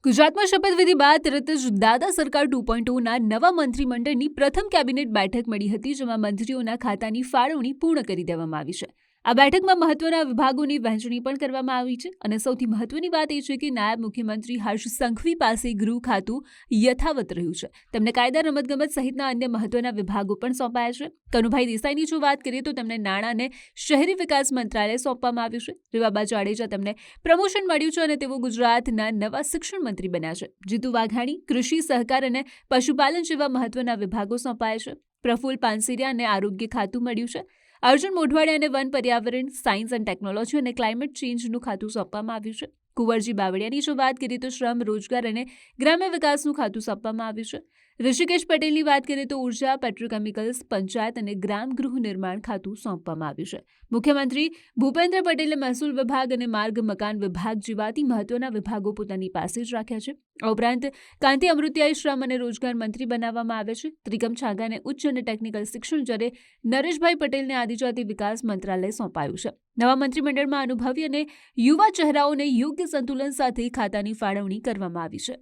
ગુજરાતમાં શપથવિધિ બાદ તરત જ દાદા સરકાર 2.0ના નવા મંત્રીમંડળની પ્રથમ કેબિનેટ બેઠક મળી હતી, જેમાં મંત્રીઓના ખાતાની ફાળવણી પૂર્ણ કરી દેવામાં આવી છે. આ બેઠકમાં મહત્વના વિભાગોની વહેંચણી પણ કરવામાં આવી છે અને સૌથી મહત્વની વાત એ છે કે નાયબ મુખ્યમંત્રી હર્ષ સંઘવી પાસે ગૃહ ખાતું યથાવત રહ્યું છે. તેમને કાયદા, રમતગમત સહિતના અન્ય મહત્વના વિભાગો પણ સોંપાયા છે. કનુભાઈ દેસાઈની જો વાત કરીએ તો તેમને નાણાં અને શહેરી વિકાસ મંત્રાલય સોંપવામાં આવ્યું છે. રીવાબા જાડેજા તેમને પ્રમોશન મળ્યું છે અને તેઓ ગુજરાતના નવા શિક્ષણ મંત્રી બન્યા છે. જીતુ વાઘાણી કૃષિ, સહકાર અને પશુપાલન જેવા મહત્વના વિભાગો સોંપાયા છે. પ્રફુલ્લ પાનસેરિયાને આરોગ્ય ખાતું મળ્યું છે. અર્જુન મોઢવાડિયાને વન, પર્યાવરણ, સાયન્સ એન્ડ ટેકનોલોજી અને ક્લાઇમેટ ચેન્જનું ખાતું સોંપવામાં આવ્યું છે. કુંવરજી બાવળિયાની જો વાત કરીએ તો શ્રમ, રોજગાર અને ગ્રામ્ય વિકાસનું ખાતું સોંપવામાં આવ્યું છે. ઋષિકેશ પટેલની વાત કરીએ તો ઉર્જા, પેટ્રોકેમિકલ્સ, પંચાયત અને ગ્રામ ગૃહ નિર્માણ ખાતું સોંપવામાં આવ્યું છે. મુખ્યમંત્રી ભૂપેન્દ્ર પટેલે મહેસૂલ વિભાગ અને માર્ગ મકાન વિભાગ જેવા મહત્વના વિભાગો પોતાની પાસે જ રાખ્યા છે. આ ઉપરાંત કાંતિ અમૃતિયાએ શ્રમ અને રોજગાર મંત્રી બનાવવામાં આવે છે. ત્રિકમ છાગાને ઉચ્ચ અને ટેકનિકલ શિક્ષણ, જ્યારે નરેશભાઈ પટેલને આદિજાતિ વિકાસ મંત્રાલય સોંપાયું છે. નવા મંત્રીમંડળમાં અનુભવી અને યુવા ચહેરાઓને યોગ્ય સંતુલન સાથે ખાતાની ફાળવણી કરવામાં આવી છે.